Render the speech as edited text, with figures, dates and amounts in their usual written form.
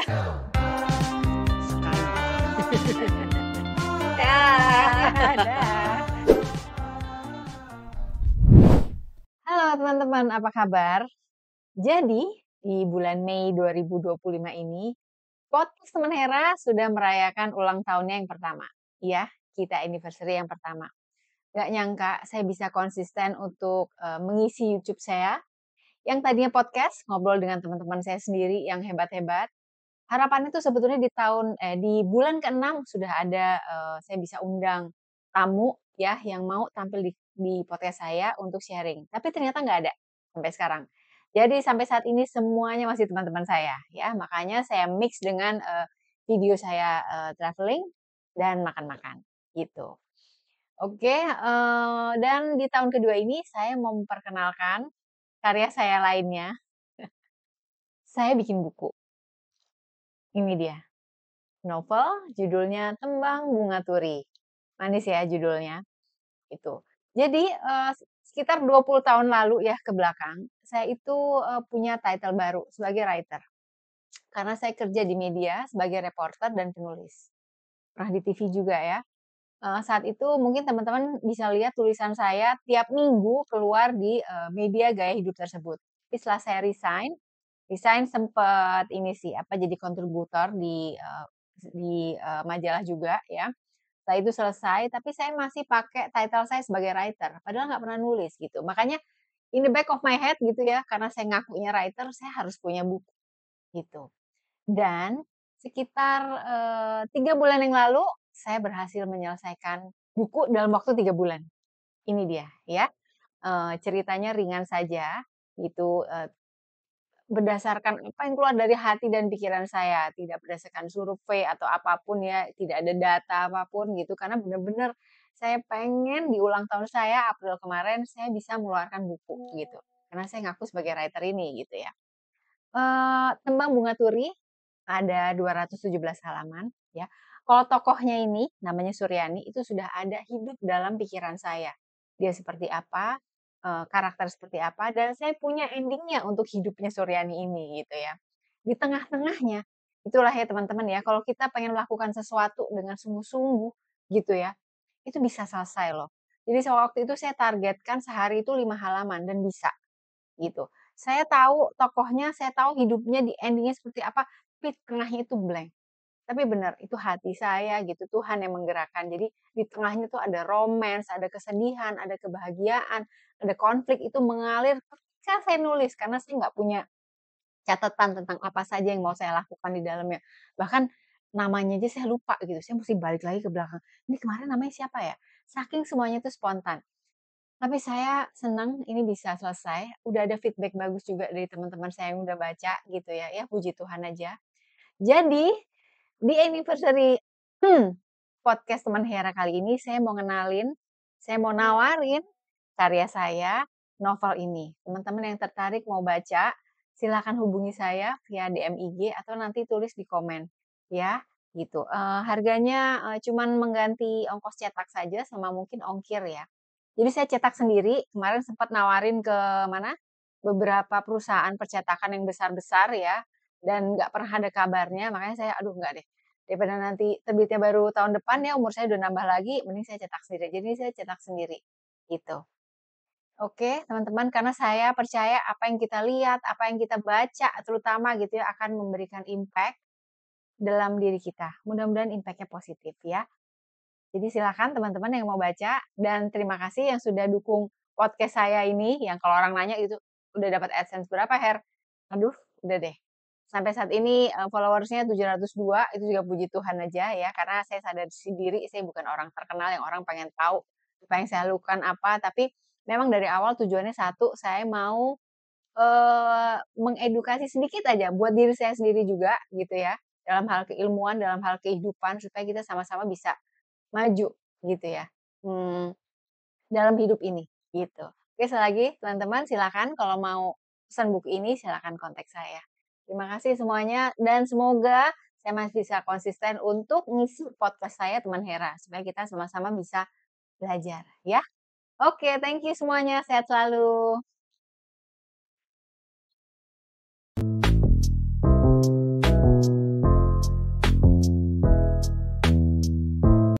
Sekali. Dah. Halo teman-teman, apa kabar? Jadi, di bulan Mei 2025 ini, podcast Teman Hera sudah merayakan ulang tahunnya yang pertama. Ya, kita anniversary yang pertama. Gak nyangka saya bisa konsisten untuk mengisi YouTube saya, yang tadinya podcast, ngobrol dengan teman-teman saya sendiri yang hebat-hebat. Harapannya tuh sebetulnya di bulan ke-6 sudah ada, saya bisa undang tamu ya yang mau tampil di podcast saya untuk sharing, tapi ternyata nggak ada sampai sekarang. Jadi sampai saat ini semuanya masih teman-teman saya ya, makanya saya mix dengan, video saya, traveling dan makan-makan, gitu. Oke, dan di tahun kedua ini saya mau memperkenalkan karya saya lainnya, saya bikin buku. Ini dia. Novel judulnya Tembang Bunga Turi. Manis ya judulnya, itu. Jadi, sekitar 20 tahun lalu ya ke belakang, saya itu, punya title baru sebagai writer. Karena saya kerja di media sebagai reporter dan penulis. Pernah di TV juga ya. Saat itu mungkin teman-teman bisa lihat tulisan saya tiap minggu keluar di, media gaya hidup tersebut. Tapi setelah saya resign sempet ini sih, apa, jadi kontributor di majalah juga ya. Setelah itu selesai, tapi saya masih pakai title saya sebagai writer, padahal nggak pernah nulis gitu. Makanya in the back of my head gitu ya, karena saya ngakunya writer, saya harus punya buku gitu. Dan sekitar, 3 bulan yang lalu, saya berhasil menyelesaikan buku dalam waktu 3 bulan. Ini dia ya, ceritanya ringan saja, itu, berdasarkan apa yang keluar dari hati dan pikiran saya, tidak berdasarkan survei atau apapun ya, tidak ada data apapun gitu, karena benar-benar saya pengen di ulang tahun saya April kemarin, saya bisa mengeluarkan buku gitu, karena saya ngaku sebagai writer ini gitu ya. Tembang Bunga Turi ada 217 halaman ya. Kalau tokohnya ini namanya Suryani itu sudah ada hidup dalam pikiran saya. Dia seperti apa, karakter seperti apa, dan saya punya endingnya untuk hidupnya Suryani ini gitu ya. Di tengah-tengahnya, itulah ya teman-teman ya, kalau kita pengen melakukan sesuatu dengan sungguh-sungguh gitu ya, itu bisa selesai loh. Jadi waktu itu saya targetkan sehari itu 5 halaman dan bisa gitu. Saya tahu tokohnya, saya tahu hidupnya di ending-nya seperti apa, tapi tengahnya itu blank. Tapi benar, itu hati saya gitu, Tuhan yang menggerakkan. Jadi di tengahnya tuh ada romance, ada kesedihan, ada kebahagiaan, ada konflik, itu mengalir ketika saya nulis, karena saya nggak punya catatan tentang apa saja yang mau saya lakukan di dalamnya. Bahkan namanya aja saya lupa gitu, saya mesti balik lagi ke belakang. Ini kemarin namanya siapa ya? Saking semuanya itu spontan. Tapi saya senang ini bisa selesai, udah ada feedback bagus juga dari teman-teman saya yang udah baca gitu ya, ya puji Tuhan aja. Jadi, di anniversary, podcast Teman Hera kali ini saya mau nawarin karya saya, novel ini. Teman-teman yang tertarik mau baca, silakan hubungi saya via DM IG atau nanti tulis di komen ya, gitu. Harganya, cuman mengganti ongkos cetak saja sama mungkin ongkir ya. Jadi saya cetak sendiri, kemarin sempat nawarin ke mana, beberapa perusahaan percetakan yang besar-besar ya, dan nggak pernah ada kabarnya, makanya saya, "Aduh nggak deh, daripada nanti terbitnya baru tahun depan ya, umur saya udah nambah lagi, mending saya cetak sendiri." Jadi saya cetak sendiri, gitu. Oke, teman-teman, karena saya percaya apa yang kita lihat, apa yang kita baca terutama gitu ya, akan memberikan impact dalam diri kita. Mudah-mudahan impact-nya positif ya. Jadi silakan teman-teman yang mau baca, dan terima kasih yang sudah dukung podcast saya ini, yang kalau orang nanya itu, "Udah dapat AdSense berapa, Her?" Aduh, udah deh. Sampai saat ini, followers-nya 702, itu juga puji Tuhan aja ya, karena saya sadar sendiri saya bukan orang terkenal yang orang pengen tahu apa yang saya lakukan apa, tapi memang dari awal tujuannya satu, saya mau, mengedukasi sedikit aja buat diri saya sendiri juga gitu ya, dalam hal keilmuan, dalam hal kehidupan, supaya kita sama-sama bisa maju gitu ya, dalam hidup ini, gitu. Oke, sekali lagi teman-teman silakan kalau mau pesan buku ini silakan kontak saya. Terima kasih semuanya dan semoga saya masih bisa konsisten untuk ngisi podcast saya Teman Hera, supaya kita sama-sama bisa belajar ya. Oke, thank you semuanya, sehat selalu.